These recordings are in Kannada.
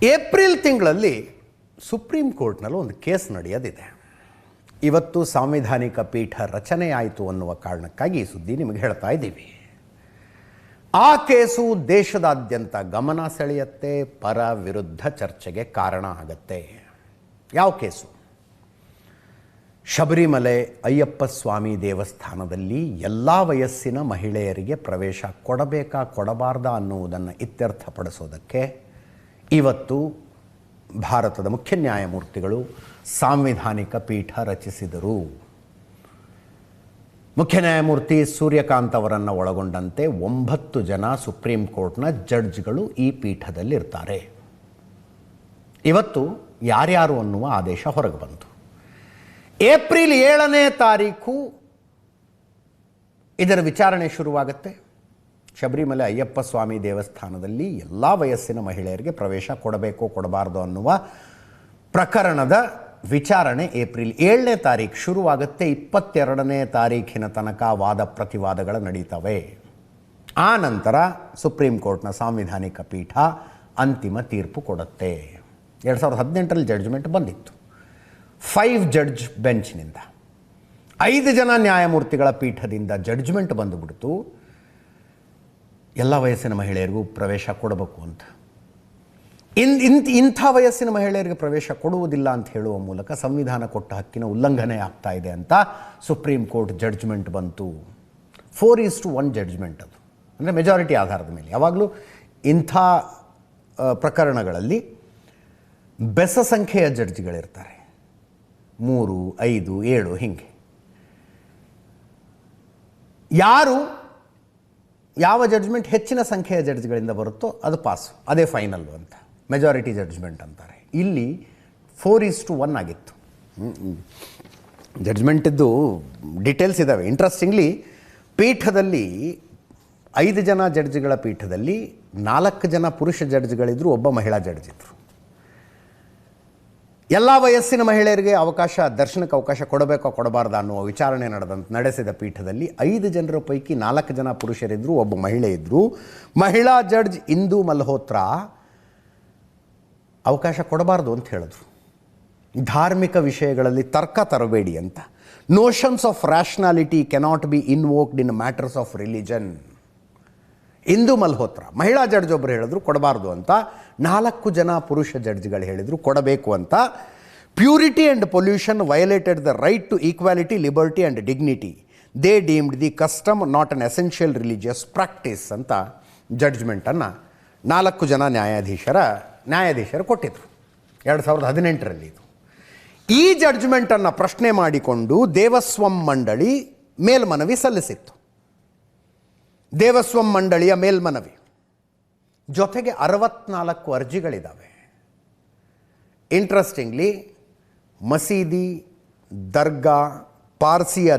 ಏಪ್ರಿಲ್ ತಿಂಗಳಲ್ಲಿ ಸುಪ್ರೀಂ ಕೋರ್ಟ್ನಲ್ಲಿ ಒಂದು ಕೇಸ್ ನಡೆಯೋದಿದೆ. ಇವತ್ತು ಸಾಂವಿಧಾನಿಕ ಪೀಠ ರಚನೆಯಾಯಿತು ಅನ್ನುವ ಕಾರಣಕ್ಕಾಗಿ ಈ ಸುದ್ದಿ ನಿಮಗೆ ಹೇಳ್ತಾ ಇದ್ದೀವಿ. ಆ ಕೇಸು ದೇಶದಾದ್ಯಂತ ಗಮನ ಸೆಳೆಯುತ್ತೆ, ಪರ ವಿರುದ್ಧ ಚರ್ಚೆಗೆ ಕಾರಣ ಆಗತ್ತೆ. ಯಾವ ಕೇಸು? ಶಬರಿಮಲೆ ಅಯ್ಯಪ್ಪ ಸ್ವಾಮಿ ದೇವಸ್ಥಾನದಲ್ಲಿ ಎಲ್ಲ ವಯಸ್ಸಿನ ಮಹಿಳೆಯರಿಗೆ ಪ್ರವೇಶ ಕೊಡಬೇಕಾ ಕೊಡಬಾರ್ದಾ ಅನ್ನುವುದನ್ನು ಇತ್ಯರ್ಥಪಡಿಸೋದಕ್ಕೆ ಇವತ್ತು ಭಾರತದ ಮುಖ್ಯ ನ್ಯಾಯಮೂರ್ತಿಗಳು ಸಾಂವಿಧಾನಿಕ ಪೀಠ ರಚಿಸಿದರು. ಮುಖ್ಯ ನ್ಯಾಯಮೂರ್ತಿ ಸೂರ್ಯಕಾಂತ್ ಅವರನ್ನು ಒಳಗೊಂಡಂತೆ 9 ಜನ ಸುಪ್ರೀಂ ಕೋರ್ಟ್ನ ಜಡ್ಜ್ಗಳು ಈ ಪೀಠದಲ್ಲಿರ್ತಾರೆ. ಇವತ್ತು ಯಾರ್ಯಾರು ಅನ್ನುವ ಆದೇಶ ಹೊರಗೆ ಬಂತು. ಏಪ್ರಿಲ್ 7ನೇ ತಾರೀಕು ಇದರ ವಿಚಾರಣೆ ಶುರುವಾಗುತ್ತೆ. ಶಬರಿಮಲೆ ಅಯ್ಯಪ್ಪ ಸ್ವಾಮಿ ದೇವಸ್ಥಾನದಲ್ಲಿ ಎಲ್ಲ ವಯಸ್ಸಿನ ಮಹಿಳೆಯರಿಗೆ ಪ್ರವೇಶ ಕೊಡಬೇಕೋ ಕೊಡಬಾರ್ದು ಅನ್ನುವ ಪ್ರಕರಣದ ವಿಚಾರಣೆ ಏಪ್ರಿಲ್ 7ನೇ ತಾರೀಕು ಶುರುವಾಗುತ್ತೆ. 22ನೇ ತಾರೀಖಿನ ತನಕ ವಾದ ಪ್ರತಿವಾದಗಳು ನಡೀತವೆ. ಆ ನಂತರ ಸುಪ್ರೀಂ ಕೋರ್ಟ್ನ ಸಾಂವಿಧಾನಿಕ ಪೀಠ ಅಂತಿಮ ತೀರ್ಪು ಕೊಡುತ್ತೆ. 2018ರಲ್ಲಿ ಜಡ್ಜ್ಮೆಂಟ್ ಬಂದಿತ್ತು. 5 ಜಡ್ಜ್ ಬೆಂಚ್ನಿಂದ 5 ಜನ ನ್ಯಾಯಮೂರ್ತಿಗಳ ಪೀಠದಿಂದ ಜಡ್ಜ್ಮೆಂಟ್ ಬಂದುಬಿಡ್ತು, ಎಲ್ಲ ವಯಸ್ಸಿನ ಮಹಿಳೆಯರಿಗೂ ಪ್ರವೇಶ ಕೊಡಬೇಕು ಅಂತ. ಇಂಥ ವಯಸ್ಸಿನ ಮಹಿಳೆಯರಿಗೆ ಪ್ರವೇಶ ಕೊಡುವುದಿಲ್ಲ ಅಂತ ಹೇಳುವ ಮೂಲಕ ಸಂವಿಧಾನ ಕೊಟ್ಟ ಹಕ್ಕಿನ ಉಲ್ಲಂಘನೆ ಆಗ್ತಾ ಇದೆ ಅಂತ ಸುಪ್ರೀಂ ಕೋರ್ಟ್ ಜಡ್ಜ್ಮೆಂಟ್ ಬಂತು. 4:1 ಜಡ್ಜ್ಮೆಂಟ್ ಅದು, ಅಂದರೆ ಮೆಜಾರಿಟಿ ಆಧಾರದ ಮೇಲೆ. ಯಾವಾಗಲೂ ಇಂಥ ಪ್ರಕರಣಗಳಲ್ಲಿ ಬೆಸ ಸಂಖ್ಯೆಯ ಜಡ್ಜ್ಗಳಿರ್ತಾರೆ, 3, 5, 7 ಹೀಗೆ. ಯಾವ ಜಡ್ಜ್ಮೆಂಟ್ ಹೆಚ್ಚಿನ ಸಂಖ್ಯೆಯ ಜಡ್ಜ್ಗಳಿಂದ ಬರುತ್ತೋ ಅದು ಪಾಸು, ಅದೇ ಫೈನಲ್ಲು ಅಂತ ಮೆಜಾರಿಟಿ ಜಡ್ಜ್ಮೆಂಟ್ ಅಂತಾರೆ. ಇಲ್ಲಿ 4:1 ಆಗಿತ್ತು. ಜಡ್ಜ್ಮೆಂಟಿದ್ದು ಡೀಟೇಲ್ಸ್ ಇದ್ದಾವೆ. ಇಂಟ್ರೆಸ್ಟಿಂಗ್ಲಿ ಪೀಠದಲ್ಲಿ 5 ಜನ ಜಡ್ಜ್ಗಳ ಪೀಠದಲ್ಲಿ 4 ಜನ ಪುರುಷ ಜಡ್ಜ್ಗಳಿದ್ರು, ಒಬ್ಬ ಮಹಿಳಾ ಜಡ್ಜ್ ಇದ್ದರು. ಎಲ್ಲ ವಯಸ್ಸಿನ ಮಹಿಳೆಯರಿಗೆ ದರ್ಶನಕ್ಕೆ ಅವಕಾಶ ಕೊಡಬೇಕೋ ಕೊಡಬಾರ್ದು ಅನ್ನುವ ವಿಚಾರಣೆ ನಡೆಸಿದ ಪೀಠದಲ್ಲಿ 5 ಜನರ ಪೈಕಿ 4 ಜನ ಪುರುಷರಿದ್ದರು, ಒಬ್ಬ ಮಹಿಳೆ ಇದ್ದರು. ಮಹಿಳಾ ಜಡ್ಜ್ ಇಂದು ಮಲ್ಹೋತ್ರಾ ಅವಕಾಶ ಕೊಡಬಾರ್ದು ಅಂತ ಹೇಳಿದ್ರು. ಧಾರ್ಮಿಕ ವಿಷಯಗಳಲ್ಲಿ ತರ್ಕ ತರಬೇಡಿ ಅಂತ. Notions of rationality cannot be invoked in matters of religion. Indu Malhotra ಮಹಿಳಾ ಜಡ್ಜ್ ಒಬ್ಬರು ಹೇಳಿದ್ರು ಕೊಡಬಾರ್ದು ಅಂತ, 4 ಜನ ಪುರುಷ ಜಡ್ಜ್ಗಳು ಹೇಳಿದರು ಕೊಡಬೇಕು ಅಂತ. Purity and pollution violated the right to equality, liberty and dignity. They deemed the custom not an essential religious practice ಅಂತ ಜಡ್ಜ್ಮೆಂಟನ್ನು 4 ಜನ ನ್ಯಾಯಾಧೀಶರು ಕೊಟ್ಟಿದ್ರು 2018ರಲ್ಲಿ. ಇದು ಈ ಜಡ್ಜ್ಮೆಂಟನ್ನು ಪ್ರಶ್ನೆ ಮಾಡಿಕೊಂಡು ದೇವಸ್ವಂ ಮಂಡಳಿ ಮೇಲ್ಮನವಿ ಸಲ್ಲಿಸಿತ್ತು. ದೇವಸ್ವಂ ಮಂಡಳಿಯ ಮೇಲ್ಮನವಿ ಜೊತೆಗೆ 64 ಅರ್ಜಿಗಳಿದ್ದಾವೆ. ಇಂಟ್ರೆಸ್ಟಿಂಗ್ಲಿ ಮಸೀದಿ, ದರ್ಗಾ, ಪಾರ್ಸಿಯ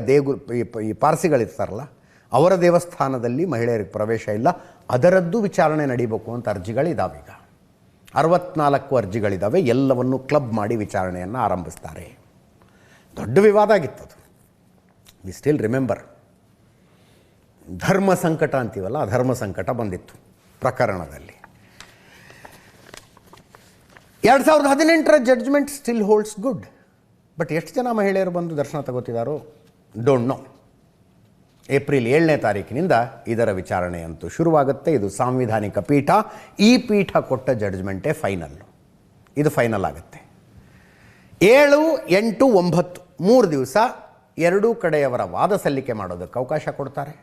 ಈ ಪಾರ್ಸಿಗಳಿರ್ತಾರಲ್ಲ ಅವರ ದೇವಸ್ಥಾನದಲ್ಲಿ ಮಹಿಳೆಯರಿಗೆ ಪ್ರವೇಶ ಇಲ್ಲ, ಅದರದ್ದು ವಿಚಾರಣೆ ನಡೀಬೇಕು ಅಂತ ಅರ್ಜಿಗಳಿದ್ದಾವೆ. ಈಗ 64 ಅರ್ಜಿಗಳಿದ್ದಾವೆ. ಎಲ್ಲವನ್ನು ಕ್ಲಬ್ ಮಾಡಿ ವಿಚಾರಣೆಯನ್ನು ಆರಂಭಿಸ್ತಾರೆ. ದೊಡ್ಡ ವಿವಾದ ಆಗಿತ್ತದು. We still remember. ಧರ್ಮ ಸಂಕಟ ಅಂತೀವಲ್ಲ, ಆ ಧರ್ಮ ಸಂಕಟ ಬಂದಿತ್ತು ಪ್ರಕರಣದಲ್ಲಿ. 2018ರ judgement still holds good. But ಎಷ್ಟು ಜನ ಮಹಿಳೆಯರು ಬಂದು ದರ್ಶನ ತಗೋತಿದ್ದಾರೋ ಡೋಂಟ್ ನೋ. ಏಪ್ರಿಲ್ 7ನೇ ತಾರೀಕಿನಿಂದ ಇದರ ವಿಚಾರಣೆ ಅಂತೂ ಶುರುವಾಗುತ್ತೆ. ಇದು ಸಾಂವಿಧಾನಿಕ ಪೀಠ. ಈ ಪೀಠ ಕೊಟ್ಟ ಜಡ್ಜ್ಮೆಂಟೇ ಫೈನಲ್ಲು. ಇದು ಫೈನಲ್ ಆಗುತ್ತೆ. 7, 8, 9 3 ದಿವಸ ಎರಡೂ ಕಡೆಯವರ ವಾದ ಸಲ್ಲಿಕೆ ಮಾಡೋದಕ್ಕೆ ಅವಕಾಶ ಕೊಡ್ತಾರೆ.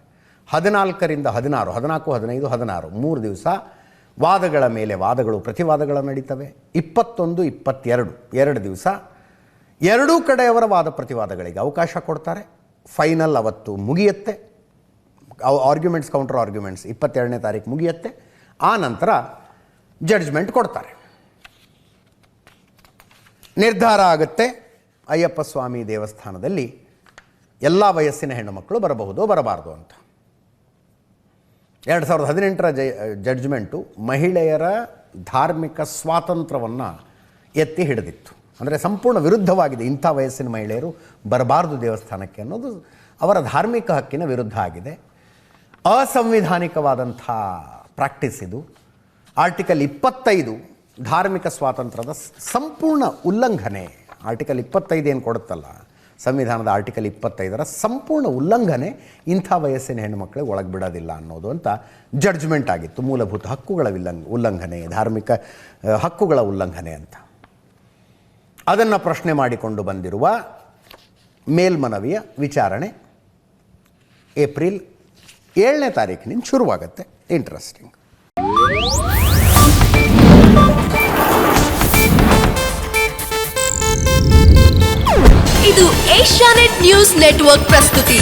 14ರಿಂದ 16, 14, 15, 16 3 ದಿವಸ ವಾದಗಳ ಮೇಲೆ ವಾದಗಳು ಪ್ರತಿವಾದಗಳು ನಡೀತವೆ. 21, 22 2 ದಿವಸ ಎರಡೂ ಕಡೆಯವರ ವಾದ ಪ್ರತಿವಾದಗಳಿಗೆ ಅವಕಾಶ ಕೊಡ್ತಾರೆ. ಫೈನಲ್ ಅವತ್ತು ಮುಗಿಯುತ್ತೆ. ಆರ್ಗ್ಯುಮೆಂಟ್ಸ್ ಕೌಂಟರ್ ಆರ್ಗ್ಯುಮೆಂಟ್ಸ್ 22ನೇ ತಾರೀಕು ಮುಗಿಯುತ್ತೆ. ಆ ನಂತರ ಜಡ್ಜ್ಮೆಂಟ್ ಕೊಡ್ತಾರೆ. ನಿರ್ಧಾರ ಆಗುತ್ತೆ, ಅಯ್ಯಪ್ಪ ಸ್ವಾಮಿ ದೇವಸ್ಥಾನದಲ್ಲಿ ಎಲ್ಲ ವಯಸ್ಸಿನ ಹೆಣ್ಣುಮಕ್ಕಳು ಬರಬಹುದು ಬರಬಾರ್ದು ಅಂತ. 2018ರ ಜಡ್ಜ್ಮೆಂಟು ಮಹಿಳೆಯರ ಧಾರ್ಮಿಕ ಸ್ವಾತಂತ್ರ್ಯವನ್ನು ಎತ್ತಿ ಹಿಡಿದಿತ್ತು. ಅಂದರೆ ಸಂಪೂರ್ಣ ವಿರುದ್ಧವಾಗಿದೆ. ಇಂಥ ವಯಸ್ಸಿನ ಮಹಿಳೆಯರು ಬರಬಾರ್ದು ದೇವಸ್ಥಾನಕ್ಕೆ ಅನ್ನೋದು ಅವರ ಧಾರ್ಮಿಕ ಹಕ್ಕಿನ ವಿರುದ್ಧ ಆಗಿದೆ. ಅಸಂವಿಧಾನಿಕವಾದಂಥ ಪ್ರಾಕ್ಟೀಸ್ ಇದು. ಆರ್ಟಿಕಲ್ 25 ಧಾರ್ಮಿಕ ಸ್ವಾತಂತ್ರ್ಯದ ಸಂಪೂರ್ಣ ಉಲ್ಲಂಘನೆ, ಆರ್ಟಿಕಲ್ 25 ಏನು ಕೊಡುತ್ತಲ್ಲ ಸಂವಿಧಾನದ ಆರ್ಟಿಕಲ್ 25ರ ಸಂಪೂರ್ಣ ಉಲ್ಲಂಘನೆ ಇಂಥ ವಯಸ್ಸಿನ ಹೆಣ್ಣುಮಕ್ಕಳಿಗೆ ಒಳಗೆ ಬಿಡೋದಿಲ್ಲ ಅನ್ನೋದು ಅಂತ ಜಡ್ಜ್ಮೆಂಟ್ ಆಗಿತ್ತು. ಮೂಲಭೂತ ಹಕ್ಕುಗಳ ಉಲ್ಲಂಘನೆ, ಧಾರ್ಮಿಕ ಹಕ್ಕುಗಳ ಉಲ್ಲಂಘನೆ ಅಂತ. ಅದನ್ನು ಪ್ರಶ್ನೆ ಮಾಡಿಕೊಂಡು ಬಂದಿರುವ ಮೇಲ್ಮನವಿಯ ವಿಚಾರಣೆ ಏಪ್ರಿಲ್ 7ನೇ ತಾರೀಕಿನಿಂದ ಶುರುವಾಗುತ್ತೆ. ಇಂಟ್ರೆಸ್ಟಿಂಗ್. ಇದು ಏಷ್ಯಾನೆಟ್ ನ್ಯೂಸ್ ನೆಟ್ವರ್ಕ್ ಪ್ರಸ್ತುತಿ.